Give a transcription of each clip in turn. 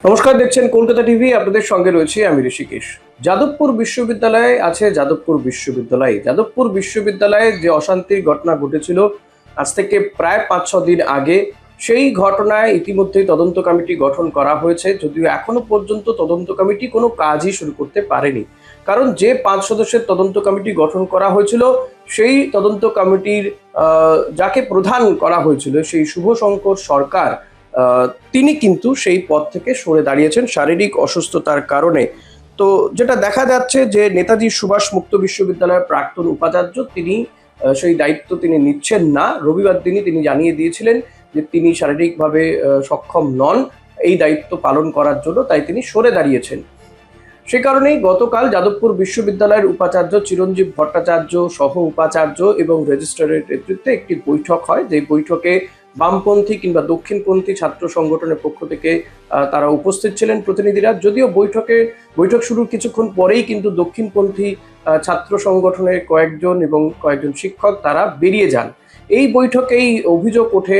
নমস্কার, দেখছেন কলকাতা টিভি। আপনাদের সঙ্গে রয়েছে আমি ঋষিকেশ। যাদবপুর বিশ্ববিদ্যালয়ে আছে যাদবপুর বিশ্ববিদ্যালয়ে যে অশান্তির ঘটনা ঘটেছিল আজ থেকে প্রায় 5-6 দিন আগে, সেই ঘটনায় ইতিমধ্যেই তদন্ত কমিটি গঠন করা হয়েছে। যদিও এখনো পর্যন্ত তদন্ত কমিটি কোনো কাজই শুরু করতে পারেনি, কারণ যে 5 সদস্যের তদন্ত কমিটি গঠন করা হয়েছিল সেই তদন্ত কমিটির যাকে প্রধান করা হয়েছিল সেই শুভশঙ্কর সরকার, তিনি কিন্তু সেই পদ থেকে সরে দাঁড়িয়েছেন শারীরিক অসুস্থতার কারণে। তো যেটা দেখা যাচ্ছে যে নেতাজি সুভাষ মুক্ত বিশ্ববিদ্যালয়ের প্রাক্তন উপাচার্য তিনি সেই দায়িত্ব তিনি নিচ্ছেন না। রবিবার দিনই তিনি জানিয়ে দিয়েছিলেন যে তিনি শারীরিকভাবে সক্ষম নন এই দায়িত্ব পালন করার জন্য, তাই তিনি সরে দাঁড়িয়েছেন। সে কারণেই গতকাল যাদবপুর বিশ্ববিদ্যালয়ের উপাচার্য চিরঞ্জীব ভট্টাচার্য সহ উপাচার্য এবং রেজিস্ট্রারের নেতৃত্বে একটি বৈঠক হয়। যে বৈঠকে বামপন্থী কিংবা দক্ষিণপন্থী ছাত্র সংগঠনের পক্ষ থেকে তারা উপস্থিত ছিলেন প্রতিনিধিরা। যদিও বৈঠক শুরুর কিছুক্ষণ পরেই কিন্তু দক্ষিণপন্থী ছাত্র সংগঠনের কয়েকজন শিক্ষক তারা বেরিয়ে যান। এই বৈঠকেই অভিযোগ ওঠে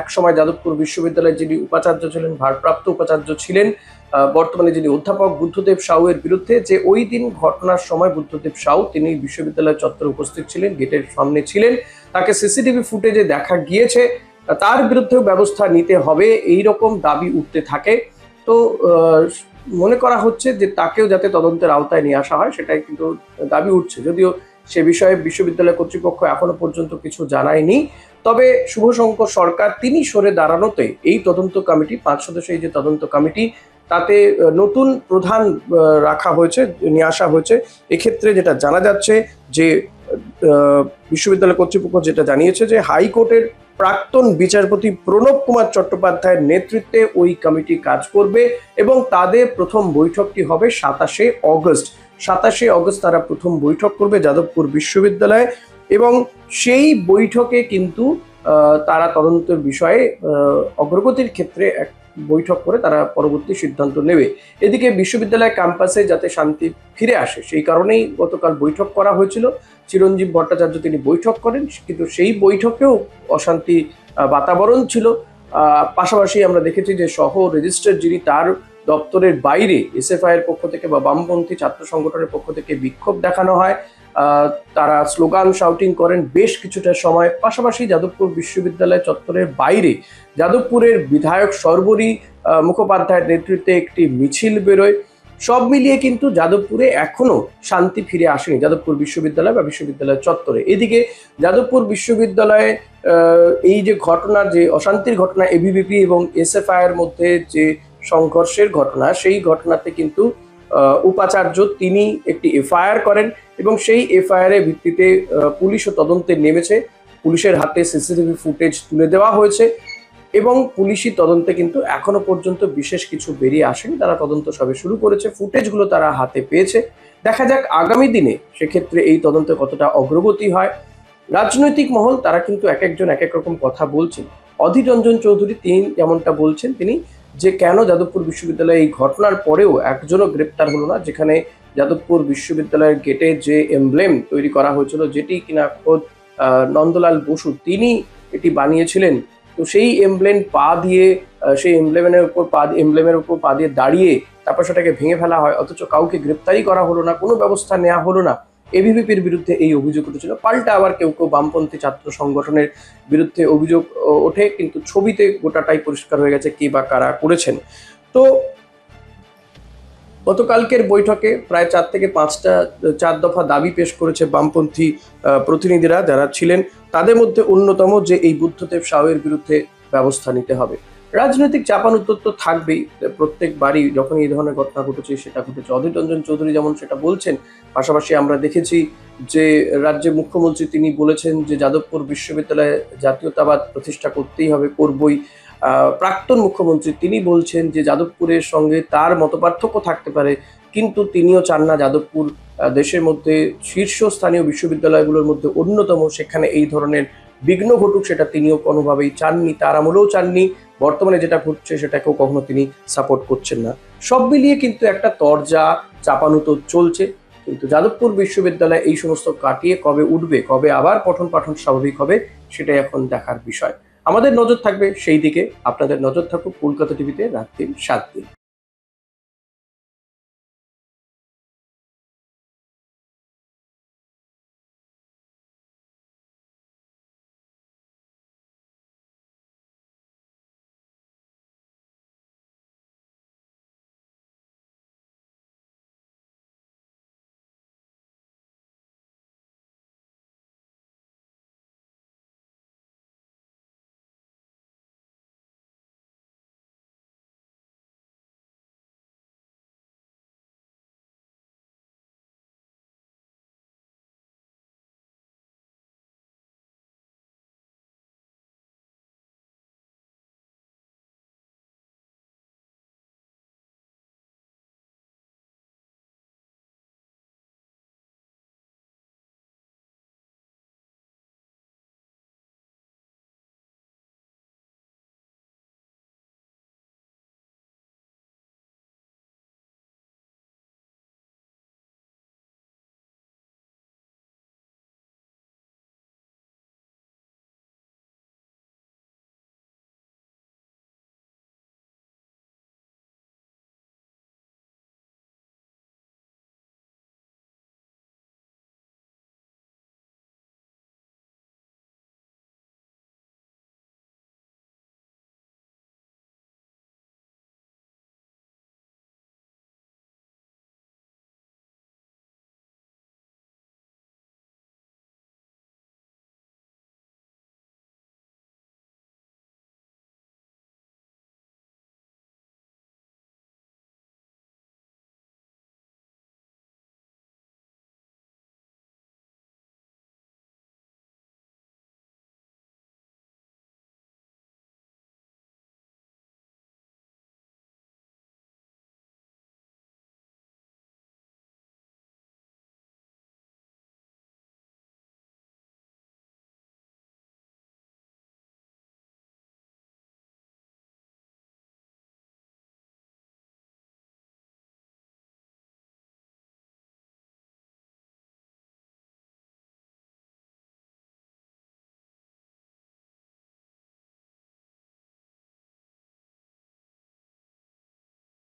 এক সময় যাদবপুর বিশ্ববিদ্যালয়ের যিনি উপাচার্য ছিলেন, ভারপ্রাপ্ত উপাচার্য ছিলেন, বর্তমানে যিনি অধ্যাপক বুদ্ধদেব সাউ এর বিরুদ্ধে। যে ওই দিন ঘটনার সময় বুদ্ধদেব সাউ তিনি বিশ্ববিদ্যালয় চত্বরে উপস্থিত ছিলেন, গেটের সামনে ছিলেন, তাকে সিসিটিভি ফুটেজে দেখা গিয়েছে, তার বিরুদ্ধেও ব্যবস্থা নিতে হবে এই রকম দাবি উঠতে থাকে। তো মনে করা হচ্ছে যে তাকেও যাতে তদন্তের আওতায় নিয়ে আসা হয়, সেটাই কিন্তু দাবি উঠছে। যদিও সে বিষয়ে বিশ্ববিদ্যালয় কর্তৃপক্ষ এখনো পর্যন্ত কিছু জানায়নি। তবে শুভশঙ্কর সরকার তিনি সরে দাঁড়ানোতে এই তদন্ত কমিটি 5 সদস্যের যে তদন্ত কমিটি, তাতে নতুন প্রধান নিয়ে আসা হয়েছে। এক্ষেত্রে যেটা জানা যাচ্ছে যে বিশ্ববিদ্যালয় কর্তৃপক্ষ যেটা জানিয়েছে যে হাইকোর্টের প্রাক্তন বিচারপতি প্রণব কুমার চট্টোপাধ্যায়ের নেতৃত্বে ওই কমিটি কাজ করবে এবং তাদের প্রথম বৈঠকটি হবে 27শে অগস্ট তারা প্রথম বৈঠক করবে যাদবপুর বিশ্ববিদ্যালয়ে। এবং সেই বৈঠকে কিন্তু তারা তদন্তের বিষয়ে অগ্রগতির ক্ষেত্রে এক বৈঠক করে তারা পরবর্তী সিদ্ধান্ত নেবে। এদিকে বিশ্ববিদ্যালয় ক্যাম্পাসে যাতে শান্তি ফিরে আসে সেই কারণেই গতকাল বৈঠক করা হয়েছিল। চিরঞ্জীব ভট্টাচার্য তিনি বৈঠক করেন, কিন্তু সেই বৈঠকেও অশান্তি বাতাবরণ ছিল। পাশাপাশি আমরা দেখেছি যে সহ রেজিস্ট্রার যিনি, তার দপ্তরের বাইরে এসএফআই এর পক্ষ থেকে বা বামপন্থী ছাত্র সংগঠনের পক্ষ থেকে বিক্ষোভ দেখানো হয়, তারা স্লোগান শাউটিং করেন বেশ কিছুটা সময়। পাশাপাশি যাদবপুর বিশ্ববিদ্যালয় চত্বরের বাইরে যাদবপুরের বিধায়ক সর্বরী মুখোপাধ্যায়ের নেতৃত্বে একটি মিছিল বেরোয়। সব মিলিয়ে কিন্তু যাদবপুরে এখনো শান্তি ফিরে আসেনি যাদবপুর বিশ্ববিদ্যালয় বা বিশ্ববিদ্যালয় চত্বরে। এদিকে যাদবপুর বিশ্ববিদ্যালয়ে এই যে ঘটনার যে অশান্তির ঘটনা, এবিভিপি এবং এসএফআই এর মধ্যে যে সংঘর্ষের ঘটনা, সেই ঘটনাতে কিন্তু উপাচার্য তিনি একটি এফআইআর করেন এবং সেই এফআইআর এর ভিত্তিতে পুলিশও তদন্তে নেমেছে। পুলিশের হাতে সিসিটিভি ফুটেজ তুলে দেওয়া হয়েছে এবং পুলিশি তদন্তে কিন্তু এখনো পর্যন্ত বিশেষ কিছু বেরিয়ে আসেনি। তারা তদন্ত সবে শুরু করেছে, ফুটেজগুলো তারা হাতে পেয়েছে। দেখা যাক আগামী দিনে সেক্ষেত্রে এই তদন্তে কতটা অগ্রগতি হয়। রাজনৈতিক মহল তারা কিন্তু এক একজন এক এক রকম কথা বলছেন। অধীর রঞ্জন চৌধুরী তিনি যেমনটা বলছেন, তিনি যে কেন যাদবপুর বিশ্ববিদ্যালয়ে এই ঘটনার পরেও একজনও গ্রেপ্তার হলো না, যেখানে যাদবপুর বিশ্ববিদ্যালয়ের গেটে যে এমব্লেম তৈরি করা হয়েছিল, যেটি কিনা খোদ নন্দলাল বসু তিনি এটি বানিয়েছিলেন। তো সেই এমব্লেমের উপর পা দিয়ে দাঁড়িয়ে তারপর সেটাকে ভেঙে ফেলা হয়, অথচ কাউকে গ্রেপ্তারই করা হলো না, কোনো ব্যবস্থা নেওয়া হলো না। এবিভিপির বিরুদ্ধে এই অভিযোগ উঠেছিল, পাল্টা আবার কেউ বামপন্থী ছাত্র সংগঠনের বিরুদ্ধে অভিযোগ ওঠে, কিন্তু ছবিতে গোটাটাই পরিষ্কার হয়ে গেছে কে বা কারা করেছেন। তো গতকালকের বৈঠকে প্রায় 4 থেকে 5টা 4 দফা দাবি পেশ করেছে বামপন্থী প্রতিনিধিরা যারা ছিলেন। তাদের মধ্যে অন্যতম যে এই বুদ্ধদেব সাউয়ের বিরুদ্ধে ব্যবস্থা নিতে হবে। রাজনৈতিক চাপানুতর তো থাকবেই, প্রত্যেকবারই যখন এই ধরনের ঘটনা ঘটেছে সেটা ঘটেছে। অধীর রঞ্জন চৌধুরী যেমন সেটা বলছেন, পাশাপাশি আমরা দেখেছি যে রাজ্যের মুখ্যমন্ত্রী তিনি বলেছেন যে যাদবপুর বিশ্ববিদ্যালয়ে জাতীয়তাবাদ প্রতিষ্ঠা করতেই হবে, করবই। প্রাক্তন মুখ্যমন্ত্রী তিনি বলছেন যে যাদবপুরের সঙ্গে তার মতপার্থক্য থাকতে পারে, কিন্তু তিনিও চান না যাদবপুর দেশের মধ্যে শীর্ষস্থানীয় বিশ্ববিদ্যালয়গুলোর মধ্যে অন্যতম, সেখানে এই ধরনের বিঘ্ন ঘটুক সেটা তিনিও কোনোভাবেই চাননি, তার আমলেও চাননি। বর্তমানে যেটা ঘটছে সেটাকেও কখনো তিনি সাপোর্ট করছেন না। সব মিলিয়ে কিন্তু একটা তরজা চাপানুতো চলছে, কিন্তু যাদবপুর বিশ্ববিদ্যালয় এই সমস্ত কাটিয়ে কবে উঠবে, কবে আবার পঠন পাঠন স্বাভাবিক হবে, সেটাই এখন দেখার বিষয়। আমাদের নজর থাকবে সেই দিকে। আপনাদের নজর থাকুক কলকাতা টিভিতে রাত দিন 7 দিন।